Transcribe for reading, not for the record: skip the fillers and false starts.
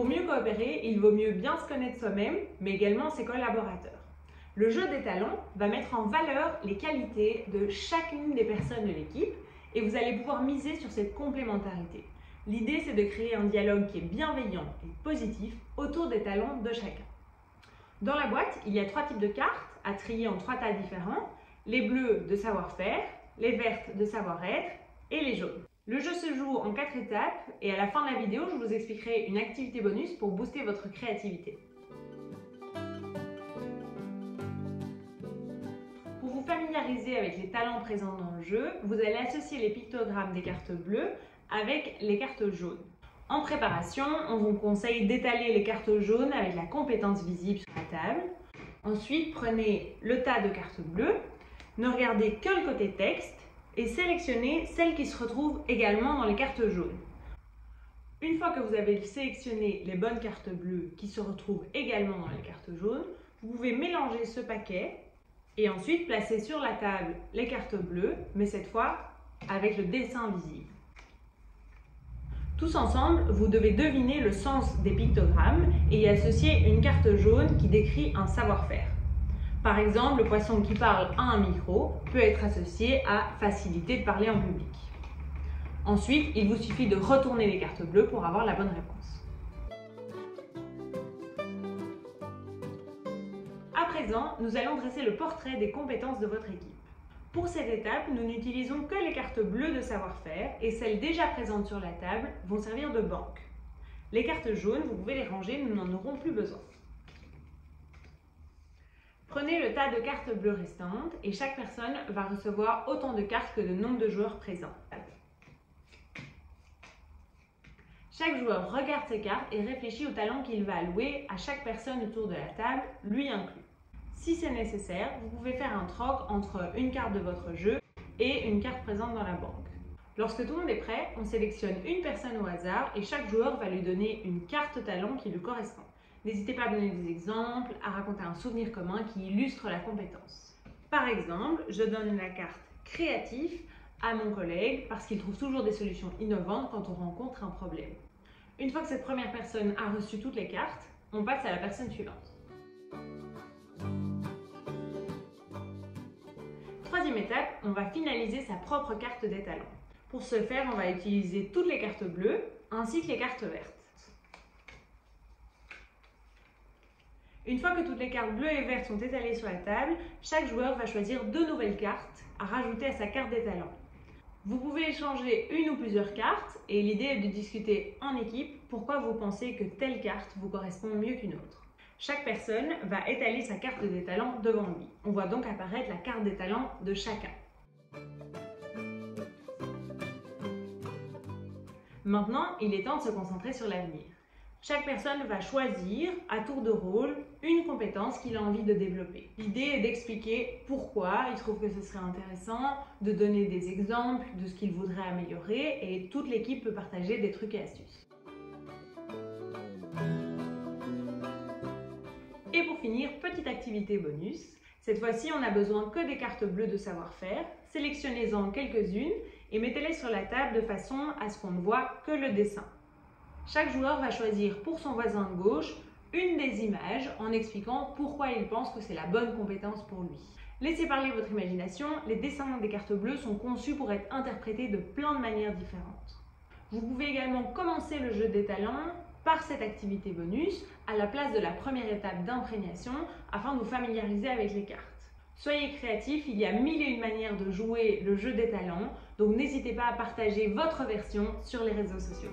Pour mieux coopérer, il vaut mieux bien se connaître soi-même, mais également ses collaborateurs. Le jeu des talents va mettre en valeur les qualités de chacune des personnes de l'équipe et vous allez pouvoir miser sur cette complémentarité. L'idée, c'est de créer un dialogue qui est bienveillant et positif autour des talents de chacun. Dans la boîte, il y a 3 types de cartes à trier en 3 tas différents. Les bleus de savoir-faire, les vertes de savoir-être et les jaunes. Le jeu se joue en 4 étapes et à la fin de la vidéo, je vous expliquerai une activité bonus pour booster votre créativité. Pour vous familiariser avec les talents présents dans le jeu, vous allez associer les pictogrammes des cartes bleues avec les cartes jaunes. En préparation, on vous conseille d'étaler les cartes jaunes avec la compétence visible sur la table. Ensuite, prenez le tas de cartes bleues, ne regardez que le côté texte et sélectionnez celles qui se retrouvent également dans les cartes jaunes. Une fois que vous avez sélectionné les bonnes cartes bleues qui se retrouvent également dans les cartes jaunes, vous pouvez mélanger ce paquet et ensuite placer sur la table les cartes bleues, mais cette fois avec le dessin visible. Tous ensemble, vous devez deviner le sens des pictogrammes et y associer une carte jaune qui décrit un savoir-faire. Par exemple, le poisson qui parle à un micro peut être associé à facilité de parler en public. Ensuite, il vous suffit de retourner les cartes bleues pour avoir la bonne réponse. À présent, nous allons dresser le portrait des compétences de votre équipe. Pour cette étape, nous n'utilisons que les cartes bleues de savoir-faire et celles déjà présentes sur la table vont servir de banque. Les cartes jaunes, vous pouvez les ranger, nous n'en aurons plus besoin. Prenez le tas de cartes bleues restantes et chaque personne va recevoir autant de cartes que de nombre de joueurs présents. Chaque joueur regarde ses cartes et réfléchit au talent qu'il va allouer à chaque personne autour de la table, lui inclus. Si c'est nécessaire, vous pouvez faire un troc entre une carte de votre jeu et une carte présente dans la banque. Lorsque tout le monde est prêt, on sélectionne une personne au hasard et chaque joueur va lui donner une carte talent qui lui correspond. N'hésitez pas à donner des exemples, à raconter un souvenir commun qui illustre la compétence. Par exemple, je donne la carte créatif à mon collègue parce qu'il trouve toujours des solutions innovantes quand on rencontre un problème. Une fois que cette première personne a reçu toutes les cartes, on passe à la personne suivante. Troisième étape, on va finaliser sa propre carte des talents. Pour ce faire, on va utiliser toutes les cartes bleues ainsi que les cartes vertes. Une fois que toutes les cartes bleues et vertes sont étalées sur la table, chaque joueur va choisir 2 nouvelles cartes à rajouter à sa carte des talents. Vous pouvez échanger une ou plusieurs cartes et l'idée est de discuter en équipe pourquoi vous pensez que telle carte vous correspond mieux qu'une autre. Chaque personne va étaler sa carte des talents devant lui. On voit donc apparaître la carte des talents de chacun. Maintenant, il est temps de se concentrer sur l'avenir. Chaque personne va choisir, à tour de rôle, une compétence qu'il a envie de développer. L'idée est d'expliquer pourquoi il trouve que ce serait intéressant, de donner des exemples de ce qu'il voudrait améliorer et toute l'équipe peut partager des trucs et astuces. Et pour finir, petite activité bonus. Cette fois-ci, on n'a besoin que des cartes bleues de savoir-faire. Sélectionnez-en quelques-unes et mettez-les sur la table de façon à ce qu'on ne voit que le dessin. Chaque joueur va choisir pour son voisin de gauche une des images en expliquant pourquoi il pense que c'est la bonne compétence pour lui. Laissez parler votre imagination, les dessins des cartes bleues sont conçus pour être interprétés de plein de manières différentes. Vous pouvez également commencer le jeu des talents par cette activité bonus à la place de la première étape d'imprégnation afin de vous familiariser avec les cartes. Soyez créatifs, il y a 1001 manières de jouer le jeu des talents, donc n'hésitez pas à partager votre version sur les réseaux sociaux.